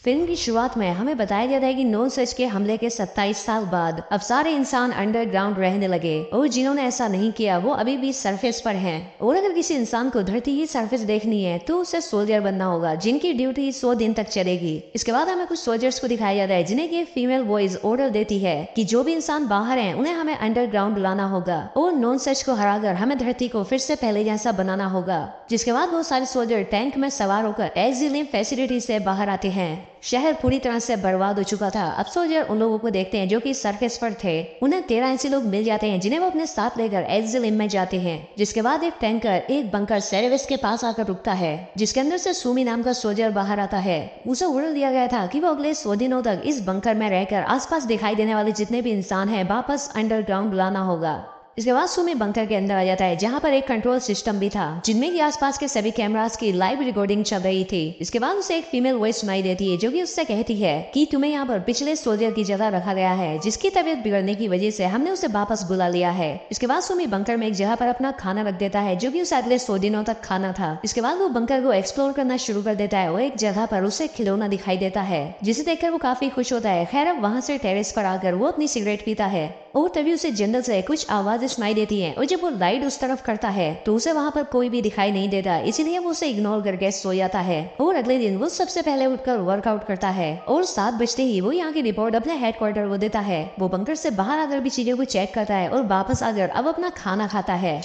Film की शुरुआत में हमें बताया जाता है कि नॉन सच के हमले के 27 साल बाद अब सारे इंसान अंडरग्राउंड रहने लगे और जिन्होंने ऐसा नहीं किया वो अभी भी सरफेस पर हैं। और अगर किसी इंसान को धरती की सरफेस देखनी है तो उसे सोल्जर बनना होगा जिनकी ड्यूटी 100 दिन तक चलेगी। इसके बाद हमें कुछ सोल्जर्स को दिखाया जाता है जिन्हें की फीमेल वॉइस ऑर्डर देती है कि जो भी इंसान बाहर है उन्हें हमें अंडरग्राउंड लाना होगा और नॉन सच को हराकर हमें धरती को फिर से पहले जैसा बनाना होगा। जिसके बाद बहुत सारे सोल्जर टैंक में सवार होकर एक्सिलियम फैसिलिटी से बाहर आते हैं। शहर पूरी तरह से बर्बाद हो चुका था। अब सोल्जर उन लोगों को देखते हैं जो कि सरफेस पर थे। उन्हें 13 ऐसे लोग मिल जाते हैं जिन्हें वो अपने साथ लेकर एक्सिलियम में जाते हैं। जिसके बाद एक टैंकर एक बंकर सेरेविस के पास आकर रुकता है जिसके अंदर से सुमी नाम का सोल्जर बाहर आता है। उसे ऑर्डर दिया गया था कि वो अगले 100 दिनों तक इस बंकर में रहकर आसपास दिखाई देने वाले जितने भी इंसान हैं वापस अंडरग्राउंड लाना होगा। इसके बाद सुमी बंकर के अंदर आ जाता है जहाँ पर एक कंट्रोल सिस्टम भी था जिनमें कि आसपास के सभी कैमरास की लाइव रिकॉर्डिंग चल रही थी। इसके बाद उसे एक फीमेल वॉइस सुनाई देती है जो कि उससे कहती है कि तुम्हें यहाँ पर पिछले सोल्जर की जगह रखा गया है जिसकी तबीयत बिगड़ने की वजह से हमने उसे वापस बुला लिया है। इसके बाद सुमी बंकर में एक जगह पर अपना खाना रख देता है जो कि उसे अगले 100 दिनों तक खाना था। इसके बाद वो बंकर को एक्सप्लोर करना शुरू कर देता है और एक जगह पर उसे खिलौना दिखाई देता है जिसे देखकर वो काफी खुश होता है। खैर अब वहाँ से टेरेस पर आकर वो अपनी सिगरेट पीता है और तभी उसे जंगल से कुछ आवाजें सुनाई देती हैं और जब वो लाइट उस तरफ करता है तो उसे वहाँ पर कोई भी दिखाई नहीं देता, इसीलिए वो उसे इग्नोर करके सो जाता है। और अगले दिन वो सबसे पहले उठकर वर्कआउट करता है और 7 बजते ही वो यहाँ की रिपोर्ट अपने हेडक्वार्टर को देता है। वो बंकर से बाहर आकर भी चीजों को चेक करता है और वापस आकर अब अपना खाना खाता है।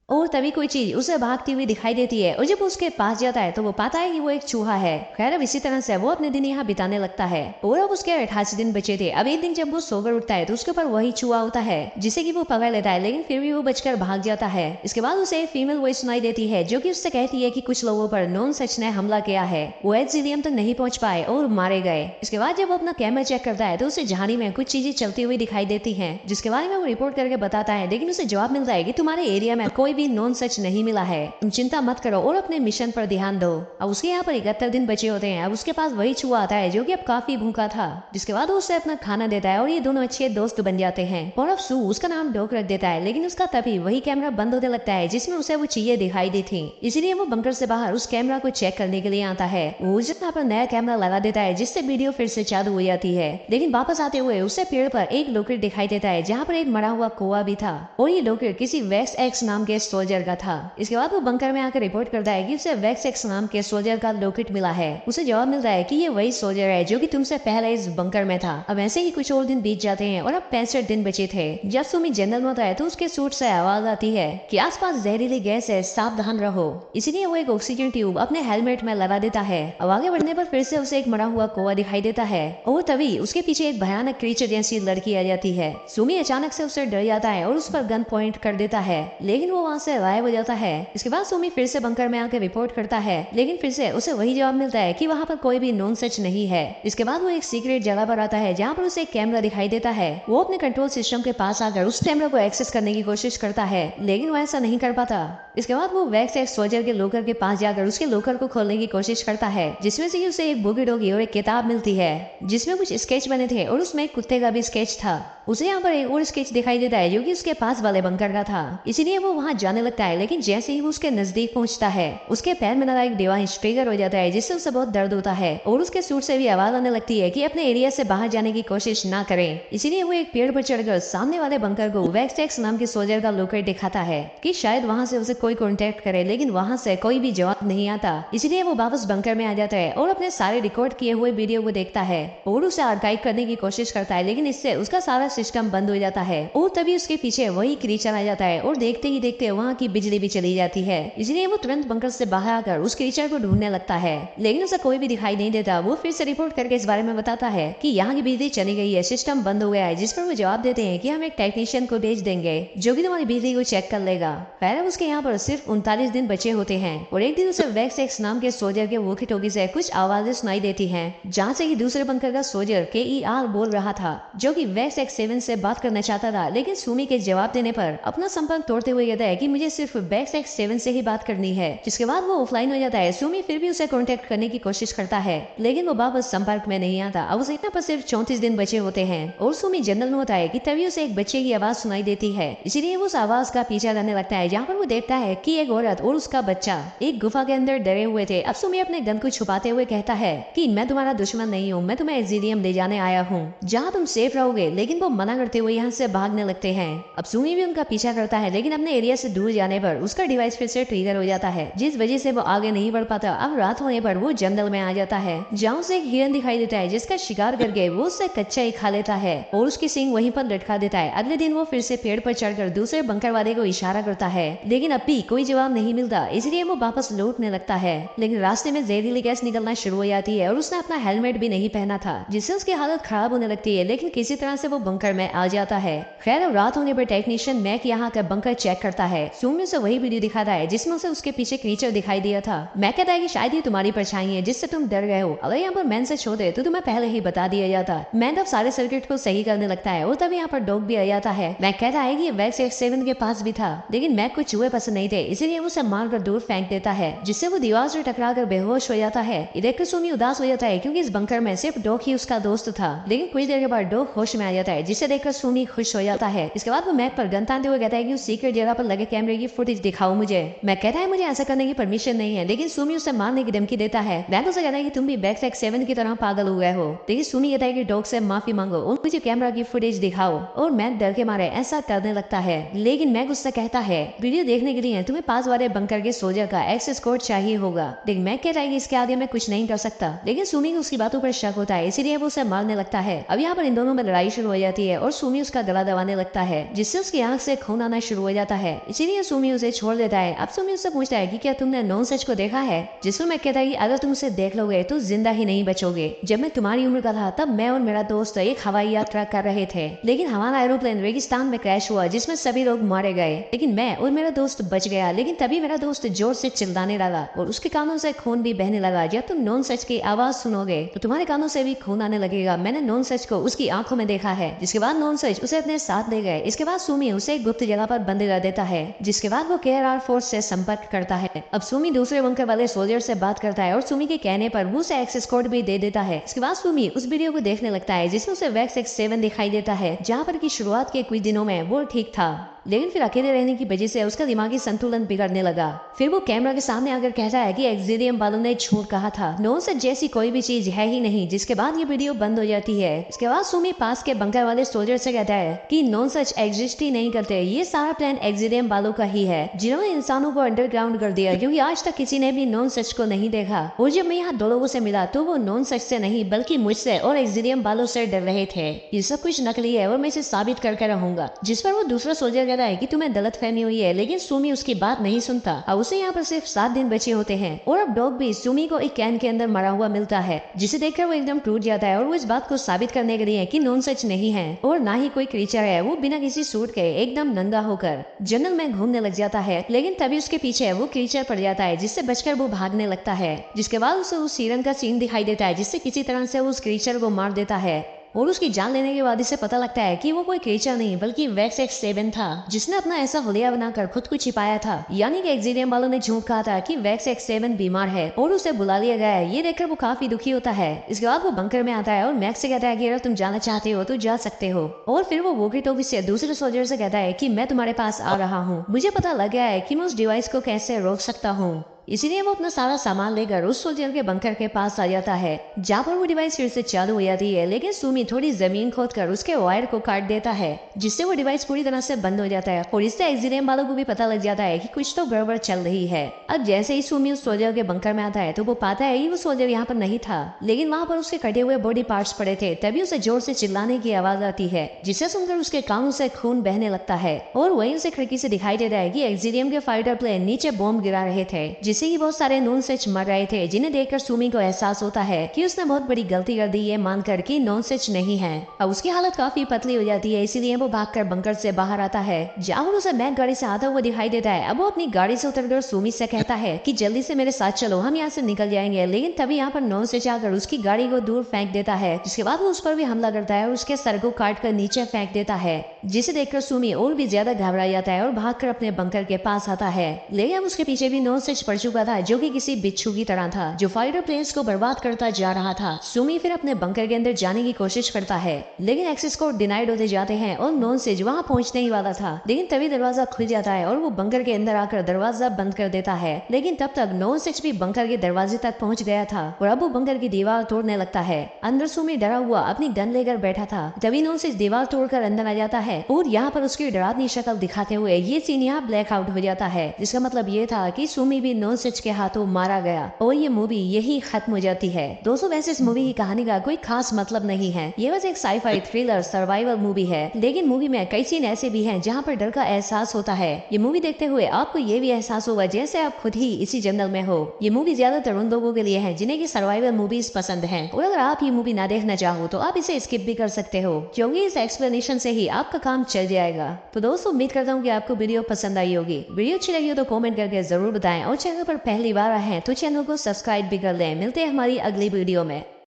और तभी कोई चीज उसे भागती हुई दिखाई देती है और जब उसके पास जाता है तो वो पाता है कि वो एक चूहा है। खैर अब इसी तरह से वो अपने दिन यहाँ बिताने लगता है और अब उसके 88 दिन बचे थे। अब एक दिन जब वो सोकर उठता है तो उसके ऊपर वही चूहा होता है जिसे कि वो पकड़ लेता है लेकिन फिर भी वो बचकर भाग जाता है। इसके बाद उसे एक फीमेल वॉइस सुनाई देती है जो कि उससे कहती है कि कुछ लोगों पर नॉन सच ने हमला किया है, वो एक्सिलियम तक नहीं पहुंच पाए और मारे गए। इसके बाद जब वो अपना कैमरा चेक करता है तो उसे झाड़ी में कुछ चीजें चलती हुई दिखाई देती है जिसके बारे में वो रिपोर्ट करके बताता है लेकिन उसे जवाब मिलता है कि तुम्हारे एरिया में कोई भी नॉन सच नहीं मिला है, तुम चिंता मत करो और अपने मिशन पर ध्यान दो। अब उसके यहाँ पर 71 दिन बचे होते हैं। अब उसके पास वही चूहा आता है जो कि अब काफी भूखा था जिसके बाद वो उसे अपना खाना देता है और ये दोनों अच्छे दोस्त बन जाते हैं। और अब सू उसका नाम डॉक रख देता है लेकिन उसका तभी वही कैमरा बंद होने लगता है जिसमें उसे वो चीजें दिखाई दी थी, इसीलिए वो बंकर से बाहर उस कैमरा को चेक करने के लिए आता है। वो यहाँ पर नया कैमरा लगा देता है जिससे वीडियो फिर से चालू हो जाती है लेकिन वापस आते हुए उसे पेड़ पर एक लॉकेट दिखाई देता है जहाँ पर एक मरा हुआ कौवा भी था और ये लॉकेट किसी वैक्स एक्स नाम के सोल्जर का था। इसके बाद वो बंकर में आकर रिपोर्ट करता है कि उसे वैक्स एक्स नाम के सोल्जर का लॉकेट मिला है। उसे जवाब मिलता है कि ये वही सोल्जर है जो कि तुमसे पहले इस बंकर में था। अब ऐसे ही कुछ और दिन बीत जाते हैं और अब 65 दिन बचे थे। जब सुमी जनरल में होता है तो उसके सूट से आवाज आती है कि आसपास जहरीली गैस है, सावधान रहो। इसीलिए वो एक ऑक्सीजन ट्यूब अपने हेलमेट में लगा देता है। अब आगे बढ़ने पर फिर से उसे एक मरा हुआ कौवा दिखाई देता है और तभी उसके पीछे एक भयानक क्रीचर जैसी लड़की आ जाती है। सुमी अचानक से उसे डर जाता है और उस पर गन पॉइंट कर देता है लेकिन वो वहाँ से गायब हो जाता है। इसके बाद सुमी फिर से बंकर में आकर रिपोर्ट करता है लेकिन फिर से उसे वही जवाब मिलता है कि वहाँ पर कोई भी नॉन सच नहीं है। इसके बाद वो एक सीक्रेट जगह पर आता है जहाँ पर उसे एक कैमरा दिखाई देता है। वो अपने कंट्रोल सिस्टम के पास आकर उस कैमरा को एक्सेस करने की कोशिश करता है लेकिन वो ऐसा नहीं कर पाता। इसके बाद वो वैक्स एक्स सोल्जर के लोकर के पास जाकर उसके लोकर को खोलने की कोशिश करता है जिसमें से उसे एक बुकी डॉगी और एक किताब मिलती है जिसमें कुछ स्केच बने थे और उसमें एक कुत्ते का भी स्केच था। उसे यहाँ पर एक और स्केच दिखाई देता है जो कि उसके पास वाले बंकर का था, इसीलिए वो वहाँ जाने लगता है लेकिन जैसे ही वो उसके नजदीक पहुंचता है उसके पैर में लगा एक डिवाइस ट्रिगर हो जाता है जिससे उसे बहुत दर्द होता है और उसके सूट से भी आवाज आने लगती है कि अपने एरिया से बाहर जाने की कोशिश ना करें। इसीलिए वो एक पेड़ पर चढ़कर सामने वाले बंकर को वैक्स एक्स नाम के सोल्जर का लोकेट दिखाता है कि शायद वहाँ से उसे कोई कॉन्टेक्ट करे लेकिन वहाँ से कोई भी जवाब नहीं आता। इसीलिए वो वापस बंकर में आ जाता है और अपने सारे रिकॉर्ड किए हुए वीडियो को देखता है और उसे आर्काइव करने की कोशिश करता है लेकिन इससे उसका सारा सिस्टम बंद हो जाता है और तभी उसके पीछे वही क्रीचर आ जाता है और देखते ही देखते वहाँ की बिजली भी चली जाती है। इसलिए वो तुरंत बंकर से बाहर आकर उस क्रीचर को ढूंढने लगता है लेकिन उसे कोई भी दिखाई नहीं देता। वो फिर से रिपोर्ट करके इस बारे में बताता है कि यहाँ की बिजली चली गई है, सिस्टम बंद हो गया है, जिस पर वो जवाब देते हैं कि हम एक टेक्नीशियन को भेज देंगे जो कि तुम्हारी बिजली को चेक कर लेगा। खैर उसके यहाँ पर सिर्फ 39 दिन बचे होते हैं और एक दिन उसे वैक्स एक्स नाम के सोल्जर के वॉकी टॉकी से कुछ आवाजें सुनाई देती हैं जहाँ से कि दूसरे बंकर का सोल्जर KER बोल रहा था जो कि वैक्स एक्स 7 से बात करना चाहता था, लेकिन सुमी के जवाब देने पर अपना संपर्क तोड़ते हुए कहता है कि मुझे सिर्फ बैक 7 से ही बात करनी है। जिसके बाद वो ऑफलाइन हो जाता है। सुमी फिर भी उसे कांटेक्ट करने की कोशिश करता है, लेकिन वो वापस संपर्क में नहीं आता। अब उसे इतना पर सिर्फ 34 दिन बचे होते हैं और सुमी जनरल में होता है कि तभी उसे एक बच्चे की आवाज सुनाई देती है। इसीलिए वो उस आवाज का पीछा करने लगता है, जहाँ पर वो देखता है कि एक औरत और उसका बच्चा एक गुफा के अंदर डरे हुए थे। अब सुमी अपने गन को छुपाते हुए कहता है कि मैं तुम्हारा दुश्मन नहीं हूँ, मैं तुम्हें एक्सिलियम ले जाने आया हूँ जहाँ तुम सेफ रहोगे। लेकिन वो मना करते हुए यहाँ से भागने लगते हैं। अब सुमी भी उनका पीछा करता है, लेकिन अपने एरिया से दूर जाने पर उसका डिवाइस फिर से ट्रिगर हो जाता है, जिस वजह से वो आगे नहीं बढ़ पाता। अब रात होने पर वो जंगल में आ जाता है, जहाँ उसे एक हिरन दिखाई देता है, जिसका शिकार करके वो उससे कच्चा ही खा लेता है और उसकी सींग वहीं पर लटका देता है। अगले दिन वो फिर से पेड़ पर चढ़कर दूसरे बंकर वाले को इशारा करता है, लेकिन अब भी कोई जवाब नहीं मिलता। इसलिए वो वापस लौटने लगता है, लेकिन रास्ते में जहरीली गैस निकलना शुरू हो जाती है और उसने अपना हेलमेट भी नहीं पहना था, जिससे उसकी हालत खराब होने लगती है। लेकिन किसी तरह से वो बंकर में आ जाता है। खैर अब रात होने पर टेक्नीशियन मैक यहाँ का बंकर चेक करता है। सुमी उसे वही वीडियो दिखाता है जिसमें उसे उसके पीछे क्रीचर दिखाई दिया था। मैक कहता है कि शायद ये तुम्हारी परछाई है जिससे तुम डर गए हो। अगर यहाँ पर मैन से छोड़े तो तुम्हें पहले ही बता दिया जाता। मैन अब सारे सर्किट को सही करने लगता है और तभी यहाँ पर डॉग भी आ जाता है। मैक कहता है कि ये वैक्स 7 के पास भी था, लेकिन मैक को चूहे पसंद नहीं थे, इसीलिए उसे मारकर दूर फेंक देता है, जिससे वो दीवार से टकरा कर बेहोश हो जाता है। ये देखकर सुमी उदास हो जाता है, क्योंकि इस बंकर में सिर्फ डॉग ही उसका दोस्त था। लेकिन कुछ देर के बाद डॉग होश में आ जाता है, जिसे देखकर सुमी खुश हो जाता है। इसके बाद वो मैक पर गन तानते हुए कहता है कि उस सीक्रेट जगह पर लगे कैमरे की फुटेज दिखाओ मुझे। मैक कहता है मुझे ऐसा करने की परमिशन नहीं है, लेकिन सुमी उसे मारने की धमकी देता है। मैक उसे कहता है कि तुम भी बैक 7 की तरह पागल हो गए हो। लेकिन सुमी कहता है कि डॉग से माफी मांगो और मुझे कैमरा की फुटेज दिखाओ, और मैक डर के मारे ऐसा करने लगता है। लेकिन मैक उससे कहता है वीडियो देखने के लिए तुम्हें पास वाले बंकर के सोल्जर का एक्सेस कोड चाहिए होगा। लेकिन मैक कहता है कि इसके आगे मैं कुछ नहीं कर सकता। लेकिन सुमी को उसकी बातों पर शक होता है, इसीलिए वो उसे मारने लगता है। अब यहाँ पर इन दोनों में लड़ाई शुरू हो जाती है और सुमी उसका गला दबाने लगता है, जिससे उसकी आंख से खून आना शुरू हो जाता है। इसीलिए सुमी उसे छोड़ देता है। अब सुमी उससे पूछता है कि क्या तुमने नॉन सच को देखा है, जिसमें मैक कहता है कि अगर तुम उसे देख लोगे तो जिंदा ही नहीं बचोगे। जब मैं तुम्हारी उम्र का था तब मैं और मेरा दोस्त एक हवाई यात्रा कर रहे थे, लेकिन हमारा एरोप्लेन रेगिस्तान में क्रैश हुआ, जिसमें सभी लोग मारे गए, लेकिन मैं और मेरा दोस्त बच गया। लेकिन तभी मेरा दोस्त जोर से चिल्लाने लगा और उसके कानों से खून भी बहने लगा। जब तुम नॉन सच की आवाज सुनोगे तो तुम्हारे कानों से भी खून आने लगेगा। मैंने नॉन सच को उसकी आंखों में देखा है। जिसके बाद नॉन सच उसे अपने साथ ले गए। इसके बाद सुमी उसे एक गुप्त जगह पर बंद कर देता है, जिसके बाद वो KRR फोर्स से संपर्क करता है। अब सुमी दूसरे बंकर वाले सोल्जर से बात करता है और सुमी के कहने पर वो उसे एक्सेस कोड भी दे देता है। इसके बाद सुमी उस वीडियो को देखने लगता है जिसमें उसे वैक्स 7 दिखाई देता है, जहाँ पर की शुरुआत के कुछ दिनों में वो ठीक था, लेकिन फिर अकेले रहने की वजह से उसका दिमागी संतुलन बिगड़ने लगा। फिर वो कैमरा के सामने आकर कहता है कि एक्सिलियम वालों ने झूठ कहा था, नॉन सच जैसी कोई भी चीज है ही नहीं। जिसके बाद ये वीडियो बंद हो जाती है। इसके बाद सुमी पास के बंकर वाले सोल्जर से कहता है कि नॉन सच एग्जिस्ट ही नहीं करते, ये सारा प्लान एक्सिलियम वालों का ही है, जिन्होंने इंसानों को अंडरग्राउंड कर दिया, क्योंकि आज तक किसी ने भी नॉन सच को नहीं देखा। और जब मैं यहाँ 2 लोगों से मिला तो वो नॉन सच से नहीं बल्कि मुझसे और एक्सिलियम वालों से डर रहे थे। ये सब कुछ नकली है और मैं इसे साबित करके रहूंगा। जिस पर वो दूसरा सोल्जर कहता है कि तुम्हें गलतफहमी हुई है, लेकिन सुमी उसकी बात नहीं सुनता। अब उसे यहाँ पर सिर्फ 7 दिन बचे होते हैं और अब डॉग भी सुमी को एक कैन के अंदर मरा हुआ मिलता है, जिसे देखकर वो एकदम टूट जाता है और वो इस बात को साबित करने के लिए कि नॉन सच नहीं है और ना ही कोई क्रीचर है, वो बिना किसी सूट के एकदम नंगा होकर जंगल में घूमने लग जाता है। लेकिन तभी उसके पीछे वो क्रीचर पड़ जाता है, जिससे बचकर वो भागने लगता है। जिसके बाद उसे उस हिरन का सीन दिखाई देता है, जिससे किसी तरह से वो उस क्रीचर को मार देता है। और उसकी जान लेने के बाद इसे पता लगता है कि वो कोई क्रीचर नहीं बल्कि वैक्स 7 था, जिसने अपना ऐसा हुलिया बनाकर खुद को छिपाया था। यानी कि एक्सिलियम वालों ने झूठ कहा था कि वैक्स 7 बीमार है और उसे बुला लिया गया है। ये देखकर वो काफी दुखी होता है। इसके बाद वो बंकर में आता है और मैक्स से कहता है कि अगर तुम जाना चाहते हो तो जा सकते हो। और फिर वो वोकी टोकी से दूसरे सोल्जर से कहता है कि मैं तुम्हारे पास आ रहा हूँ, मुझे पता लग गया है कि मैं उस डिवाइस को कैसे रोक सकता हूँ। इसीलिए वो अपना सारा सामान लेकर उस सोल्जर के बंकर के पास आ जाता है, जहाँ पर वो डिवाइस फिर से चालू हो जाती है। लेकिन सुमी थोड़ी जमीन खोदकर उसके वायर को काट देता है, जिससे वो डिवाइस पूरी तरह से बंद हो जाता है। और इससे एक्सिलियम वालों को भी पता लग जाता है कि कुछ तो गड़बड़ चल रही है। अब जैसे ही सुमी उस सोल्जर के बंकर में आता है तो वो पाता है कि वो सोल्जर यहाँ पर नहीं था, लेकिन वहाँ पर उसके कटे हुए बॉडी पार्ट्स पड़े थे। तभी उसे जोर से चिल्लाने की आवाज आती है, जिसे सुनकर उसके कानों से खून बहने लगता है। और वहीं उसे खिड़की से दिखाई देता है कि एक्सिलियम के फाइटर प्लेन नीचे बॉम्ब गिरा रहे थे, जिससे जिससे कि बहुत सारे नॉन सच मर रहे थे, जिन्हें देखकर सुमी को एहसास होता है कि उसने बहुत बड़ी गलती कर दी, ये मानकर कि नॉन सच नहीं है। अब उसकी हालत काफी पतली हो जाती है, इसीलिए वो भागकर बंकर से बाहर आता है, जहाँ उसे बैग गाड़ी से आता हुआ दिखाई देता है। अब वो अपनी गाड़ी से उतरकर सुमी से कहता है कि जल्दी से मेरे साथ चलो, हम यहाँ से निकल जाएंगे। लेकिन तभी यहाँ पर नॉन सच आकर उसकी गाड़ी को दूर फेंक देता है, जिसके बाद वो उस पर भी हमला करता है और उसके सर को काट कर नीचे फेंक देता है, जिसे देखकर सुमी और भी ज्यादा घबरा जाता है और भागकर अपने बंकर के पास आता है। लेकिन अब उसके पीछे भी नॉन सच पड़ चुका था, जो कि किसी बिच्छू की तरह था, जो फाइटर प्लेन्स को बर्बाद करता जा रहा था। सुमी फिर अपने बंकर के अंदर जाने की कोशिश करता है, लेकिन एक्सेस कोड डिनाइड होते जाते हैं और नॉन सच वहाँ पहुंचने ही वाला था। लेकिन तभी दरवाजा खुल जाता है और वो बंकर के अंदर आकर दरवाजा बंद कर देता है। लेकिन तब तक नॉन सच भी बंकर के दरवाजे तक पहुंच गया था और अब वो बंकर की दीवार तोड़ने लगता है। अंदर सुमी डरा हुआ अपनी गन लेकर बैठा था, तभी नॉन सच दीवार तोड़कर अंदर आ जाता है और यहाँ पर उसकी डरावनी शक्ल दिखाते हुए ये सीन यहाँ ब्लैक आउट हो जाता है, जिसका मतलब ये था कि सुमी भी नॉन सच के हाथों मारा गया और ये मूवी यही खत्म हो जाती है। दोस्तों वैसे इस मूवी की कहानी का कोई खास मतलब नहीं है, ये बस एक साई-फाई थ्रिलर सर्वाइवल मूवी है, लेकिन मूवी में कई सीन ऐसे भी हैं जहाँ पर डर का एहसास होता है। ये मूवी देखते हुए आपको ये भी एहसास होगा जैसे आप खुद ही इसी जंगल में हो। ये मूवी ज्यादातर उन लोगों के लिए है जिन्हें की सर्वाइवल मूवीज पसंद है, और अगर आप ये मूवी ना देखना चाहो तो आप इसे स्किप भी कर सकते हो, क्योंकि इस एक्सप्लेनेशन से ही आपका काम चल जाएगा। तो दोस्तों उम्मीद करता हूँ कि आपको वीडियो पसंद आई होगी। वीडियो अच्छी लगी हो तो कमेंट करके जरूर बताएं, और चैनल पर पहली बार आए हैं तो चैनल को सब्सक्राइब भी कर लें। मिलते हैं हमारी अगली वीडियो में।